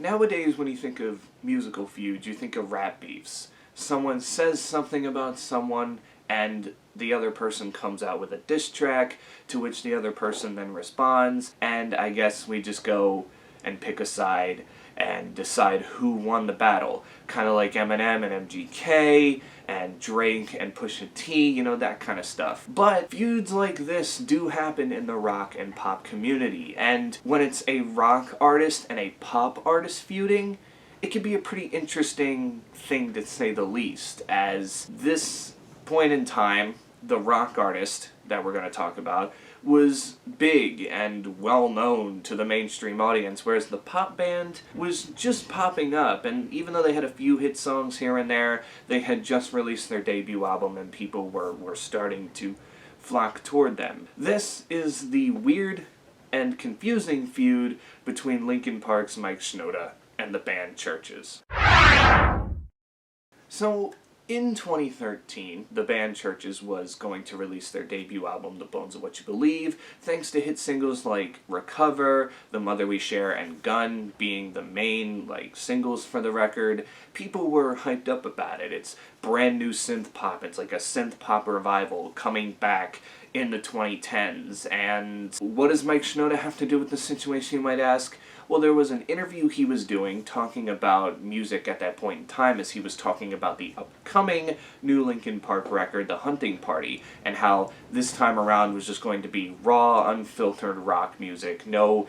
Nowadays, when you think of musical feuds, you think of rap beefs. Someone says something about someone, and the other person comes out with a diss track, to which the other person then responds, and I guess we just go and pick a side and decide who won the battle. Kind of like Eminem and MGK, and Drake and Pusha T, you know, that kind of stuff. But feuds like this do happen in the rock and pop community, and when it's a rock artist and a pop artist feuding, it can be a pretty interesting thing to say the least, as this point in time, the rock artist that we're going to talk about was big and well known to the mainstream audience, whereas the pop band was just popping up, and even though they had a few hit songs here and there, they had just released their debut album and people were starting to flock toward them. This is the weird and confusing feud between Linkin Parks Mike Shinoda and the band Chvrches. So, in 2013, the band Chvrches was going to release their debut album, The Bones of What You Believe, thanks to hit singles like Recover, The Mother We Share, and Gun being the main singles for the record. People were hyped up about it. It's brand new synth pop. It's like a synth pop revival coming back in the 2010s. And what does Mike Shinoda have to do with the situation, you might ask? Well, there was an interview he was doing talking about music at that point in time, as he was talking about the upcoming new Linkin Park record, The Hunting Party, and how this time around was just going to be raw, unfiltered rock music. No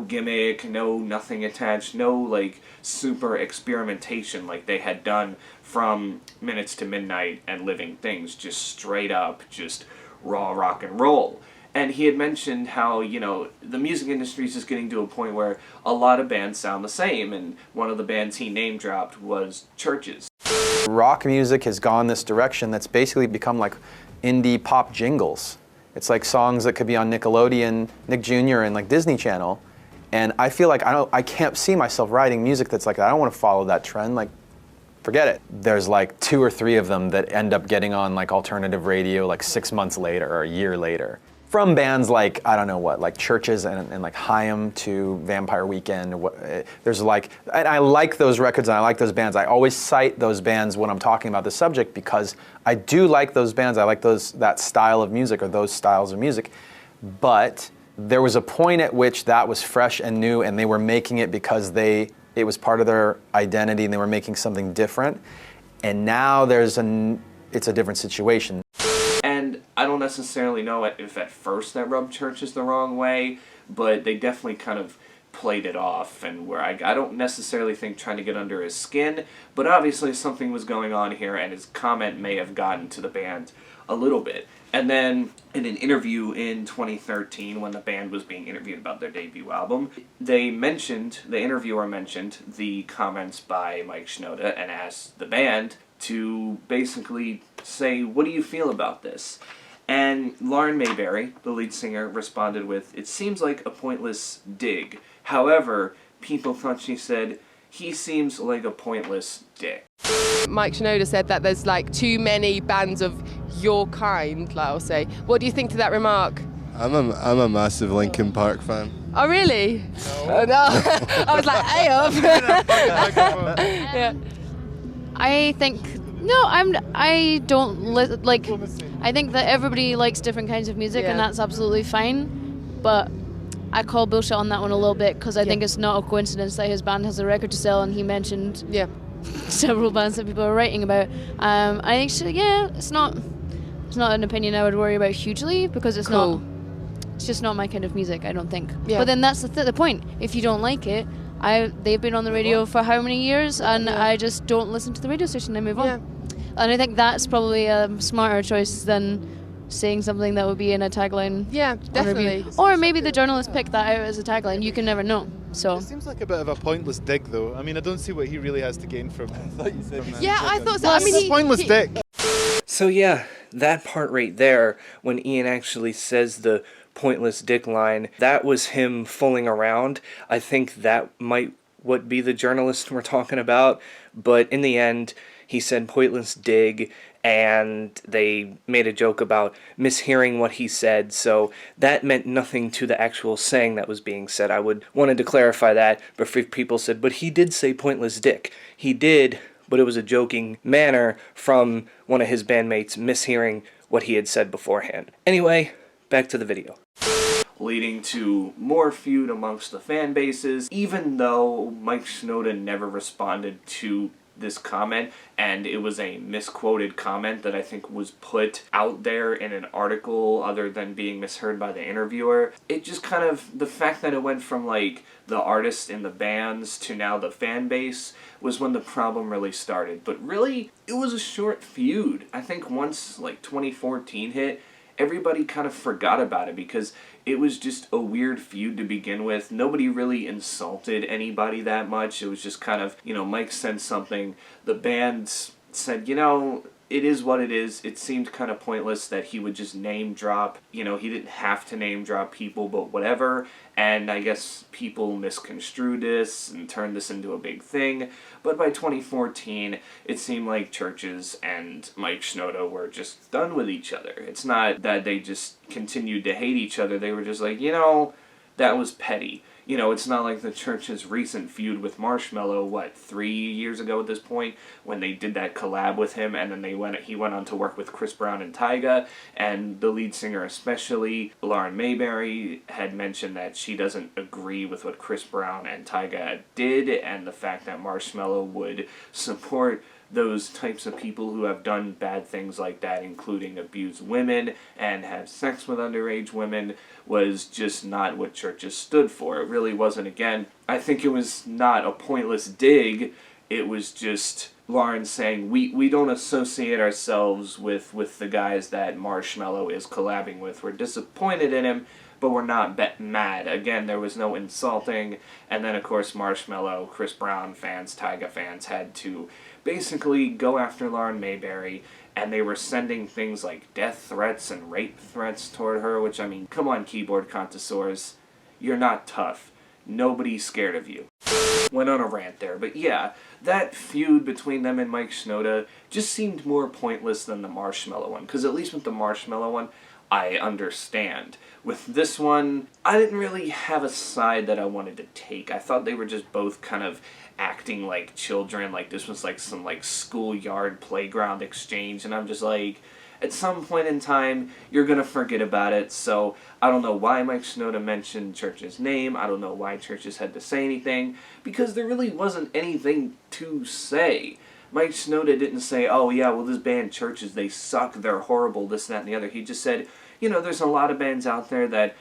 gimmick, no nothing attached, no super experimentation like they had done from Minutes to Midnight and Living Things. Just straight up, just raw rock and roll. And he had mentioned how, the music industry is just getting to a point where a lot of bands sound the same, and one of the bands he name-dropped was Chvrches. Rock music has gone this direction that's basically become like indie pop jingles. It's like songs that could be on Nickelodeon, Nick Jr. and Disney Channel, and I feel like I can't see myself writing music that's like that. I don't want to follow that trend. Forget it. There's 2 or 3 of them that end up getting on alternative radio 6 months later or a year later. From bands like Chvrches and Haim to Vampire Weekend. There's and I like those records and I like those bands. I always cite those bands when I'm talking about the subject because I do like those bands. I like that style of music or those styles of music. But there was a point at which that was fresh and new, and they were making it because it was part of their identity and they were making something different. And now it's a different situation. And I don't necessarily know if at first that rubbed Chvrches the wrong way, but they definitely kind of played it off, and where I don't necessarily think trying to get under his skin, but obviously something was going on here, and his comment may have gotten to the band a little bit. And then in an interview in 2013, when the band was being interviewed about their debut album, the interviewer mentioned the comments by Mike Shinoda and asked the band to basically say, what do you feel about this? And Lauren Mayberry, the lead singer, responded with, it seems like a pointless dig. However, people thought she said, he seems like a pointless dick. Mike Shinoda said that there's too many bands of your kind, I'll say. What do you think to that remark? I'm a massive Linkin Park fan. Oh, really? No. Oh, no. I was like, hey up. Yeah. I think I don't I think that everybody likes different kinds of music, and that's absolutely fine. But I call bullshit on that one a little bit because I think it's not a coincidence that his band has a record to sell, and he mentioned several bands that people are writing about. I think it's not an opinion I would worry about hugely because it's not. It's just not my kind of music, I don't think. Yeah. But then that's the point. If you don't like it. They've been on the radio for how many years, and I just don't listen to the radio station. I move on, and I think that's probably a smarter choice than saying something that would be in a tagline. Yeah, definitely. Or maybe the journalist picked that out as a tagline. You can never know. So it seems like a bit of a pointless dig, though. I mean, I don't see what he really has to gain from. I thought so. I mean, it's a pointless dig. So yeah, that part right there, when Ian actually says the pointless dick line, that was him fooling around. I think that might be the journalist we're talking about, but in the end, he said pointless dig, and they made a joke about mishearing what he said, so that meant nothing to the actual saying that was being said. I wanted to clarify that, but people said, but he did say pointless dick. He did, but it was a joking manner from one of his bandmates mishearing what he had said beforehand. Anyway, back to the video. Leading to more feud amongst the fan bases, even though Mike Shinoda never responded to this comment, and it was a misquoted comment that I think was put out there in an article other than being misheard by the interviewer. It just kind of, the fact that it went from like the artists in the bands to now the fan base was when the problem really started. But really, it was a short feud. I think once like 2014 hit, everybody kind of forgot about it because it was just a weird feud to begin with. Nobody really insulted anybody that much. It was just kind of, Mike said something. The band said, it is what it is. It seemed kind of pointless that he would just name drop. He didn't have to name drop people, but whatever. And I guess people misconstrued this and turned this into a big thing. But by 2014, it seemed like Chvrches and Mike Shinoda were just done with each other. It's not that they just continued to hate each other. They were just like, that was petty. It's not like the Chvrches' recent feud with Marshmello, 3 years ago at this point, when they did that collab with him, and then he went on to work with Chris Brown and Tyga, and the lead singer especially, Lauren Mayberry, had mentioned that she doesn't agree with what Chris Brown and Tyga did, and the fact that Marshmello would support those types of people who have done bad things like that, including abuse women and have sex with underage women, was just not what Chvrches stood for. It really wasn't. Again, I think it was not a pointless dig. It was just Lauren saying, we don't associate ourselves with the guys that Marshmello is collabing with. We're disappointed in him, but we're not mad. Again, there was no insulting. And then, of course, Marshmello, Chris Brown fans, Tyga fans had to basically go after Lauren Mayberry, and they were sending things like death threats and rape threats toward her, which, come on, keyboard connoisseurs. You're not tough. Nobody's scared of you. Went on a rant there, but yeah, that feud between them and Mike Shinoda just seemed more pointless than the Marshmello one, because at least with the Marshmello one, I understand. With this one, I didn't really have a side that I wanted to take. I thought they were just both kind of acting like children, like this was like some schoolyard playground exchange, and I'm just like, at some point in time, you're gonna forget about it. So I don't know why Mike Shinoda mentioned Chvrches' name. I don't know why Chvrches had to say anything, because there really wasn't anything to say. Mike Shinoda didn't say, oh yeah, well this band Chvrches, they suck, they're horrible, this, that, and the other. He just said, there's a lot of bands out there that,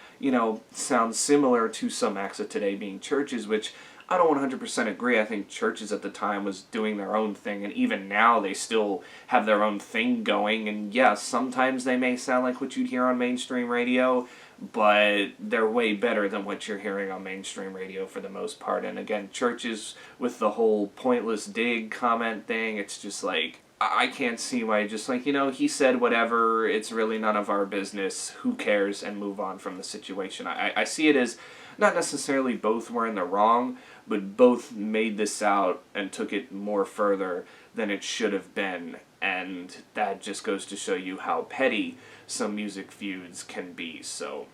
sound similar to some acts of today, being Chvrches, which I don't 100% agree. I think Chvrches at the time was doing their own thing, and even now they still have their own thing going, and yes, sometimes they may sound like what you'd hear on mainstream radio, but they're way better than what you're hearing on mainstream radio for the most part. And again, Chvrches with the whole pointless dig comment thing, it's just like, I can't see why, just like, he said whatever, it's really none of our business, who cares, and move on from the situation. I see it as not necessarily both were in the wrong, but both made this out and took it more further than it should have been, and that just goes to show you how petty some music feuds can be. So,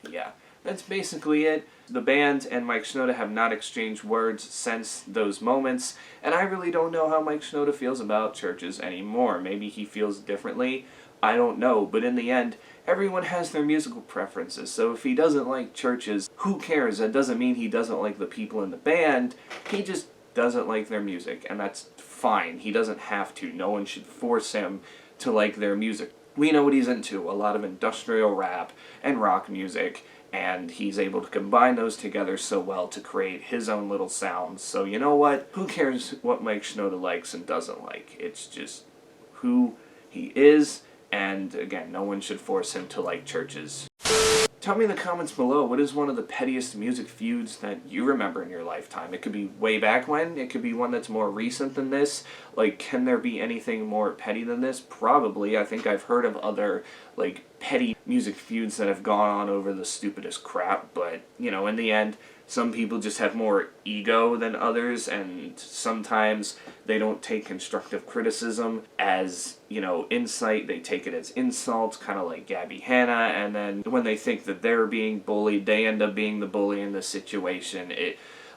yeah, that's basically it. The band and Mike Shinoda have not exchanged words since those moments, and I really don't know how Mike Shinoda feels about Chvrches anymore. Maybe he feels differently, I don't know, but in the end, everyone has their musical preferences, so if he doesn't like Chvrches, who cares? That doesn't mean he doesn't like the people in the band, he just doesn't like their music, and that's fine. He doesn't have to. No one should force him to like their music. We know what he's into, a lot of industrial rap and rock music, and he's able to combine those together so well to create his own little sound. So you know what? Who cares what Mike Shinoda likes and doesn't like? It's just who he is, and again, no one should force him to like Chvrches. Tell me in the comments below, what is one of the pettiest music feuds that you remember in your lifetime? It could be way back when, it could be one that's more recent than this. Like, can there be anything more petty than this? Probably. I think I've heard of other, like petty music feuds that have gone on over the stupidest crap, but, you know, in the end, some people just have more ego than others, and sometimes they don't take constructive criticism as, you know, insight. They take it as insult, kind of like Gabby Hanna, and then when they think that they're being bullied, they end up being the bully in the situation.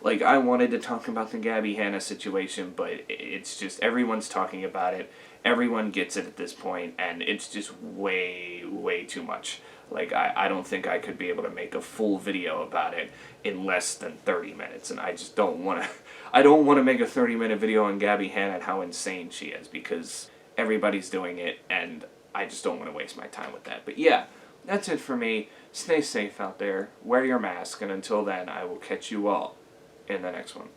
Like, I wanted to talk about the Gabby Hanna situation, but it's just, everyone's talking about it. Everyone gets it at this point, and it's just way, way too much. Like, I don't think I could be able to make a full video about it in less than 30 minutes, and I just don't want to... I don't want to make a 30-minute video on Gabby Hanna and how insane she is, because everybody's doing it, and I just don't want to waste my time with that. But yeah, that's it for me. Stay safe out there, wear your mask, and until then, I will catch you all in the next one.